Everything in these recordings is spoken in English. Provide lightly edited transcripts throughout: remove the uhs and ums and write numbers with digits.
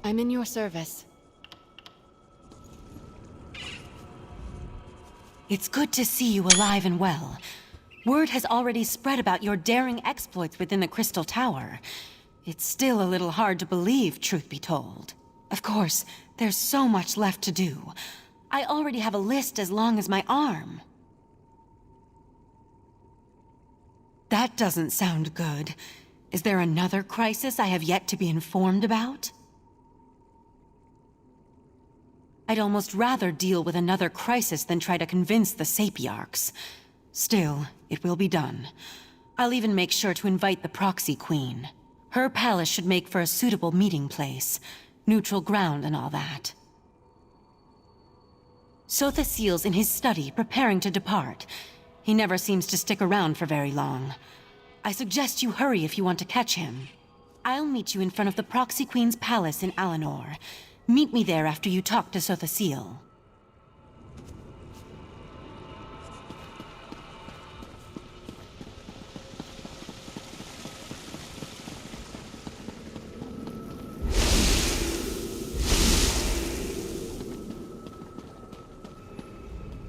I'm in your service. It's good to see you alive and well. Word has already spread about your daring exploits within the Crystal Tower. It's still a little hard to believe, truth be told. Of course, there's so much left to do. I already have a list as long as my arm. That doesn't sound good. Is there another crisis I have yet to be informed about? I'd almost rather deal with another crisis than try to convince the Sapiarchs. Still, it will be done. I'll even make sure to invite the Proxy Queen. Her palace should make for a suitable meeting place. Neutral ground and all that. Sotha Seal's in his study, preparing to depart. He never seems to stick around for very long. I suggest you hurry if you want to catch him. I'll meet you in front of the Proxy Queen's palace in Alinor. Meet me there after you talk to Sotha Seal.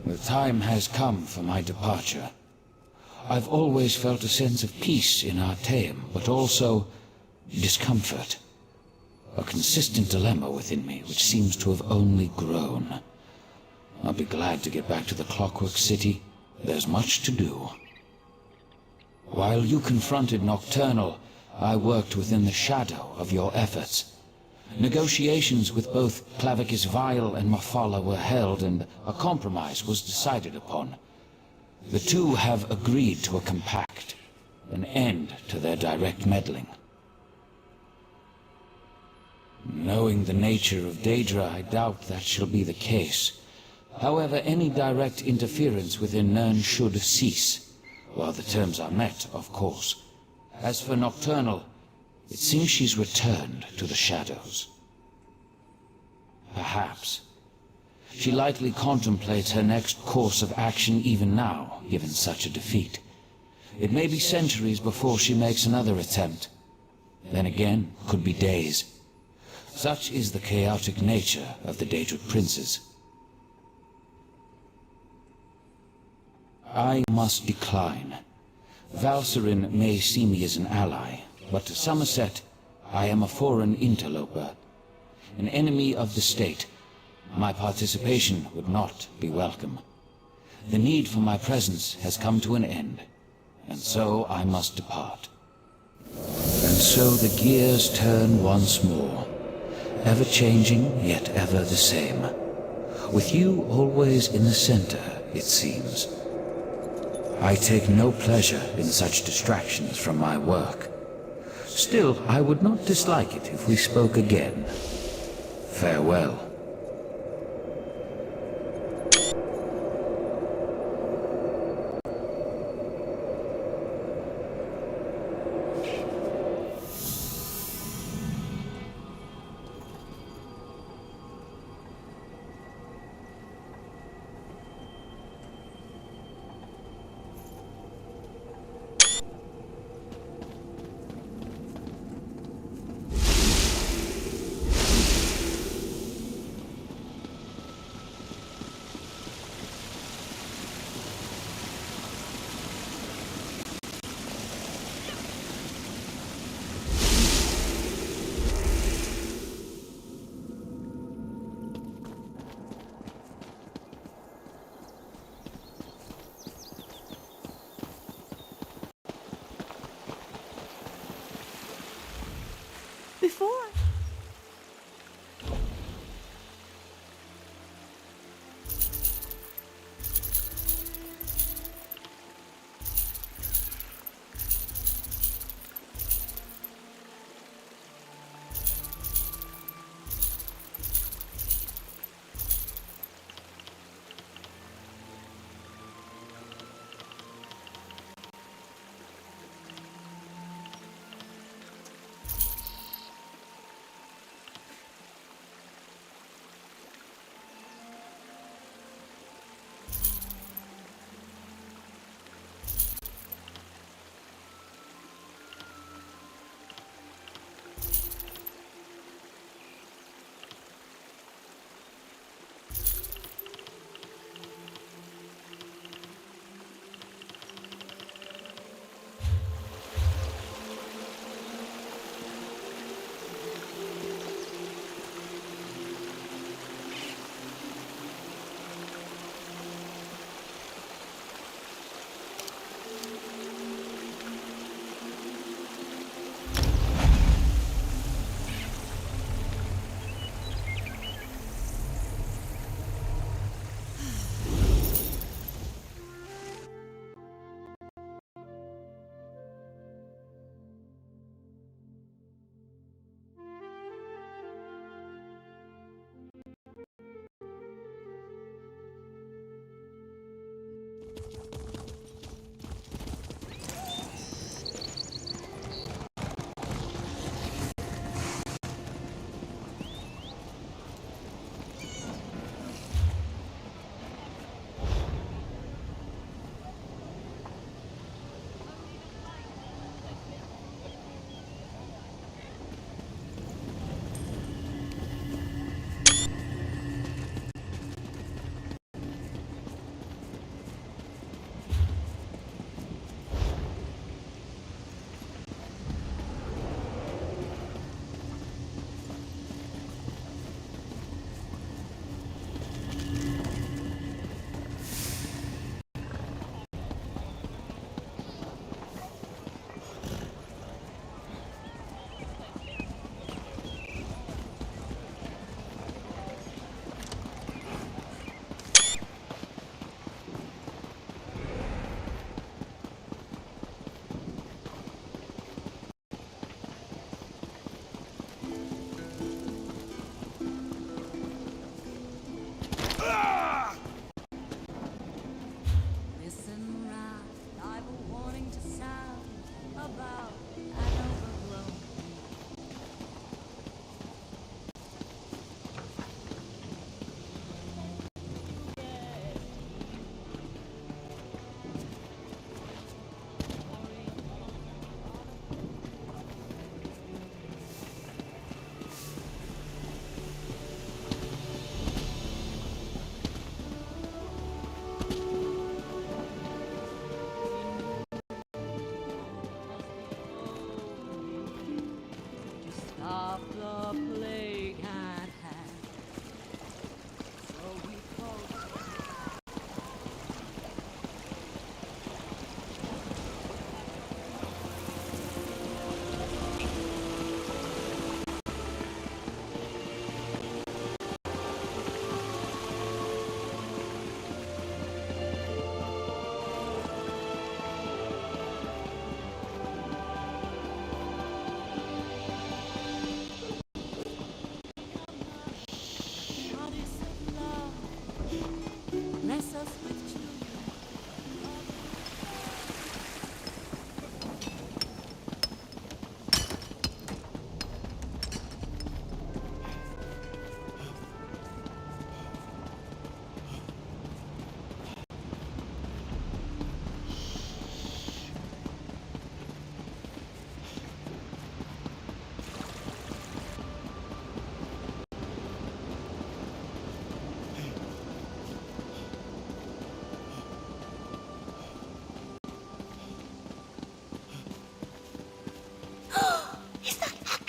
The time has come for my departure. I've always felt a sense of peace in Artaeum, but also discomfort. A consistent dilemma within me, which seems to have only grown. I'll be glad to get back to the Clockwork City. There's much to do. While you confronted Nocturnal, I worked within the shadow of your efforts. Negotiations with both Clavicus Vile and Mafala were held, and a compromise was decided upon. The two have agreed to a compact, an end to their direct meddling. Knowing the nature of Daedra, I doubt that shall be the case. However, any direct interference within Nirn should cease, while the terms are met, of course. As for Nocturnal, it seems she's returned to the shadows. Perhaps. She likely contemplates her next course of action even now, given such a defeat. It may be centuries before she makes another attempt. Then again, could be days. Such is the chaotic nature of the Daedric princes. I must decline. Valserin may see me as an ally, but to Somerset, I am a foreign interloper. An enemy of the state. My participation would not be welcome. The need for my presence has come to an end, and so I must depart. And so the gears turn once more. Ever-changing, yet ever the same. With you always in the center, it seems. I take no pleasure in such distractions from my work. Still, I would not dislike it if we spoke again. Farewell.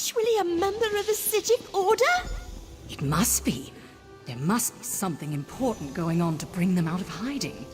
actually a member of the Psijic Order? It must be. There must be something important going on to bring them out of hiding.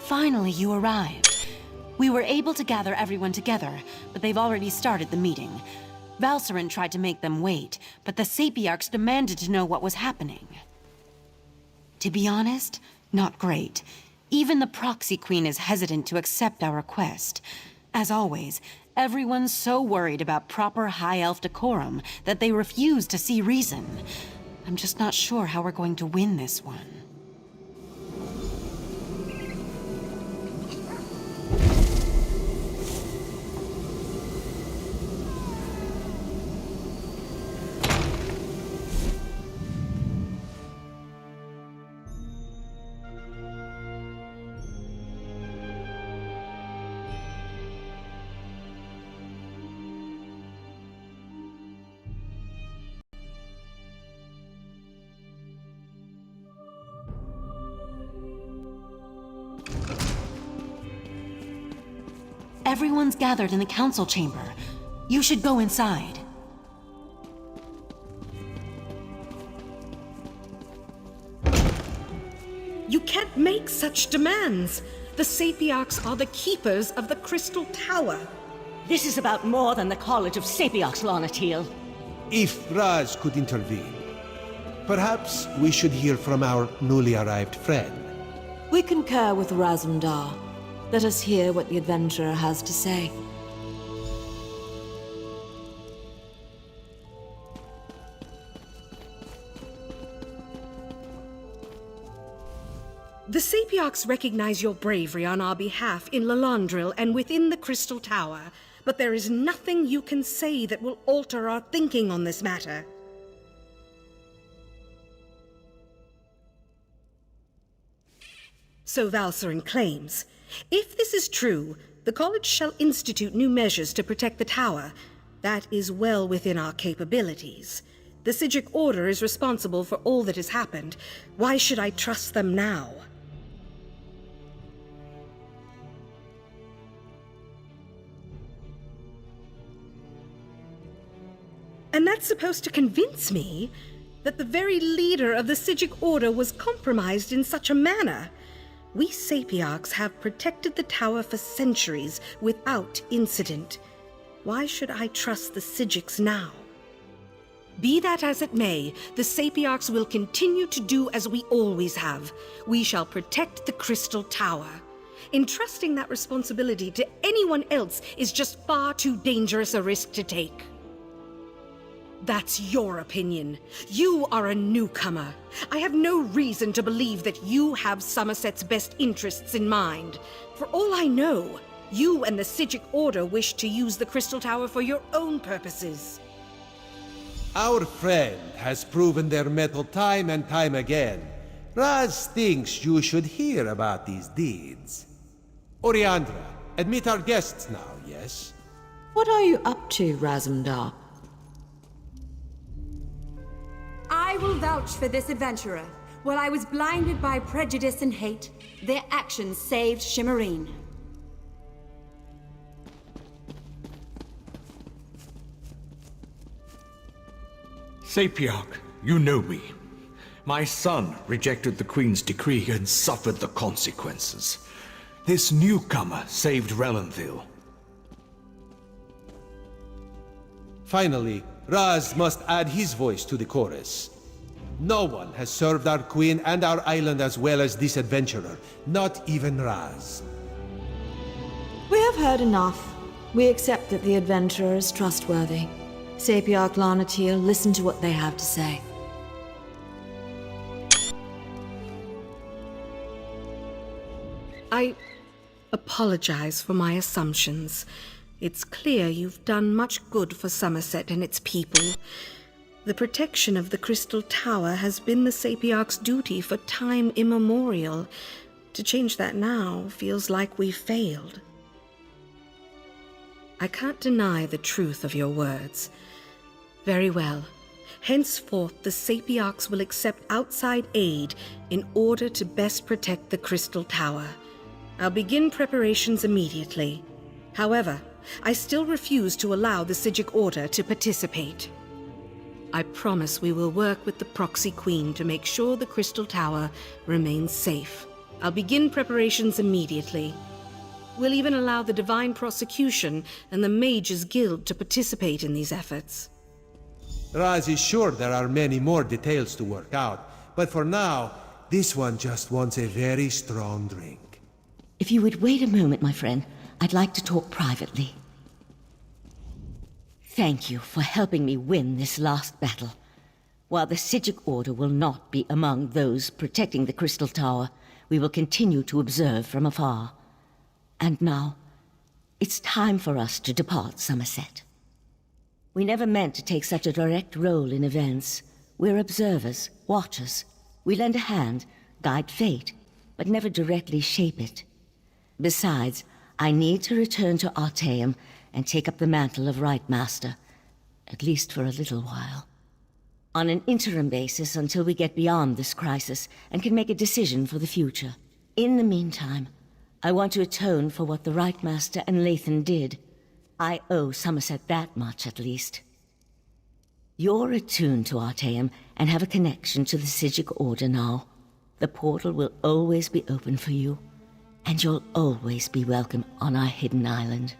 Finally, you arrived. We were able to gather everyone together, but they've already started the meeting. Valcerin tried to make them wait, but the Sapiarchs demanded to know what was happening. To be honest, not great. Even the Proxy Queen is hesitant to accept our request. As always, everyone's so worried about proper High Elf decorum that they refuse to see reason. I'm just not sure how we're going to win this one. Everyone's gathered in the council chamber. You should go inside. You can't make such demands. The Sapiarchs are the keepers of the Crystal Tower. This is about more than the College of Sapiarchs, Lonatil. If Raz could intervene, perhaps we should hear from our newly arrived friend. We concur with Razumdar. Let us hear what the adventurer has to say. The Sapiarchs recognize your bravery on our behalf in Lalandril and within the Crystal Tower, but there is nothing you can say that will alter our thinking on this matter. So Valcerin claims. If this is true, the College shall institute new measures to protect the tower. That is well within our capabilities. The Psijic Order is responsible for all that has happened. Why should I trust them now? And that's supposed to convince me that the very leader of the Psijic Order was compromised in such a manner. We Sapiarchs have protected the tower for centuries without incident. Why should I trust the Psijics now? Be that as it may, the Sapiarchs will continue to do as we always have. We shall protect the Crystal Tower. Entrusting that responsibility to anyone else is just far too dangerous a risk to take. That's your opinion. You are a newcomer. I have no reason to believe that you have Somerset's best interests in mind. For all I know, you and the Psijic Order wish to use the Crystal Tower for your own purposes. Our friend has proven their mettle time and time again. Raz thinks you should hear about these deeds. Oriandra, admit our guests now, yes? What are you up to, Razumdar? I will vouch for this adventurer. While I was blinded by prejudice and hate, their actions saved Shimmerine. Sapiarch, you know me. My son rejected the Queen's decree and suffered the consequences. This newcomer saved Relenthil. Finally, Raz must add his voice to the chorus. No one has served our queen and our island as well as this adventurer, not even Raz. We have heard enough. We accept that the adventurer is trustworthy. Sapiarch Lanatil, listen to what they have to say. I apologize for my assumptions. It's clear you've done much good for Somerset and its people. The protection of the Crystal Tower has been the Sapiarch's duty for time immemorial. To change that now feels like we've failed. I can't deny the truth of your words. Very well. Henceforth, the Sapiarchs will accept outside aid in order to best protect the Crystal Tower. I'll begin preparations immediately. However, I still refuse to allow the Psijic Order to participate. I promise we will work with the Proxy Queen to make sure the Crystal Tower remains safe. I'll begin preparations immediately. We'll even allow the Divine Prosecution and the Mages Guild to participate in these efforts. Raz is sure there are many more details to work out, but for now, this one just wants a very strong drink. If you would wait a moment, my friend, I'd like to talk privately. Thank you for helping me win this last battle. While the Psijic Order will not be among those protecting the Crystal Tower, we will continue to observe from afar. And now, it's time for us to depart Somerset. We never meant to take such a direct role in events. We're observers, watchers. We lend a hand, guide fate, but never directly shape it. Besides, I need to return to Artaeum and take up the mantle of Rite Master, at least for a little while. On an interim basis until we get beyond this crisis and can make a decision for the future. In the meantime, I want to atone for what the Rite Master and Lathan did. I owe Somerset that much, at least. You're attuned to Artaeum and have a connection to the Psijic Order now. The portal will always be open for you, and you'll always be welcome on our hidden island.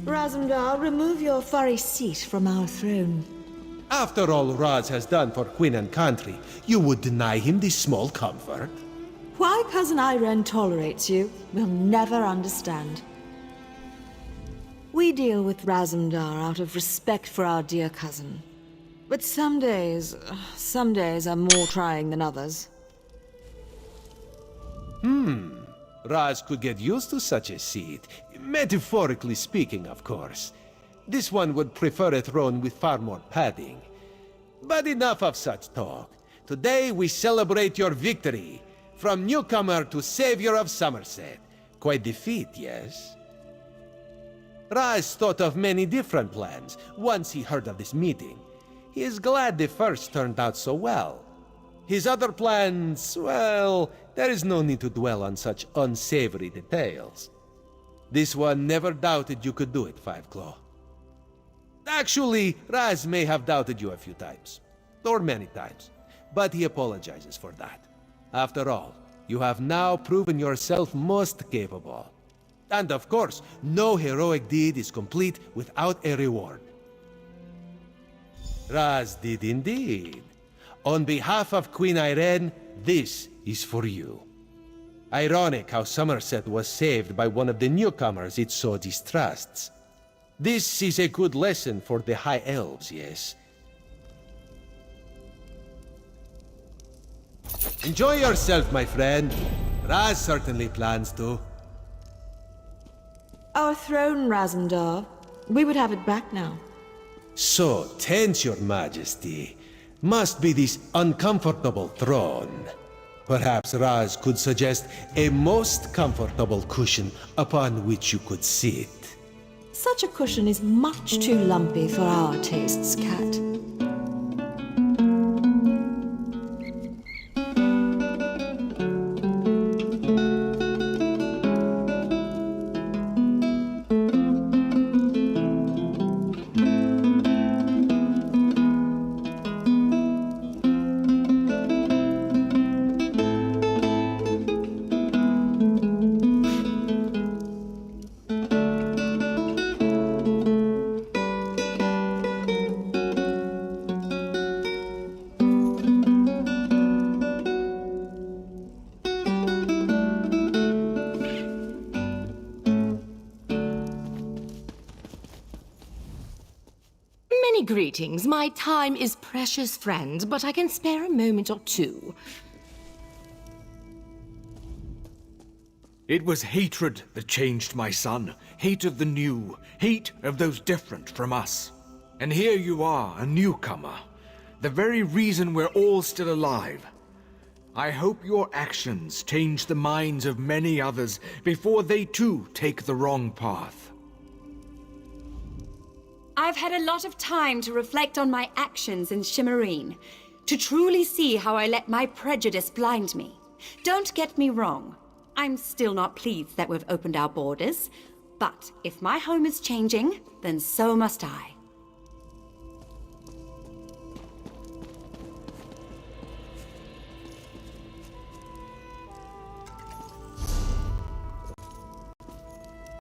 Razumdar, remove your furry seat from our throne. After all Raz has done for Queen and country, you would deny him this small comfort? Why Cousin Irene tolerates you, we'll never understand. We deal with Razumdar out of respect for our dear cousin. But some days are more trying than others. Raz could get used to such a seat. Metaphorically speaking, of course. This one would prefer a throne with far more padding. But enough of such talk. Today we celebrate your victory. From newcomer to savior of Somerset. Quite the feat, yes? Raz thought of many different plans once he heard of this meeting. He is glad the first turned out so well. His other plans, well, there is no need to dwell on such unsavory details. This one never doubted you could do it, Fiveclaw. Actually, Raz may have doubted you a few times. Or many times. But he apologizes for that. After all, you have now proven yourself most capable. And of course, no heroic deed is complete without a reward. Raz did indeed. On behalf of Queen Irene, this is for you. Ironic how Somerset was saved by one of the newcomers it so distrusts. This is a good lesson for the High Elves, yes? Enjoy yourself, my friend. Raz certainly plans to. Our throne, Razumdar. We would have it back now. So tense, your majesty. Must be this uncomfortable throne. Perhaps Raz could suggest a most comfortable cushion upon which you could sit. Such a cushion is much too lumpy for our tastes, Cat. Greetings. My time is precious, friend, but I can spare a moment or two. It was hatred that changed my son. Hate of the new. Hate of those different from us. And here you are, a newcomer. The very reason we're all still alive. I hope your actions change the minds of many others before they too take the wrong path. I've had a lot of time to reflect on my actions in Shimmerine, to truly see how I let my prejudice blind me. Don't get me wrong. I'm still not pleased that we've opened our borders, but if my home is changing, then so must I.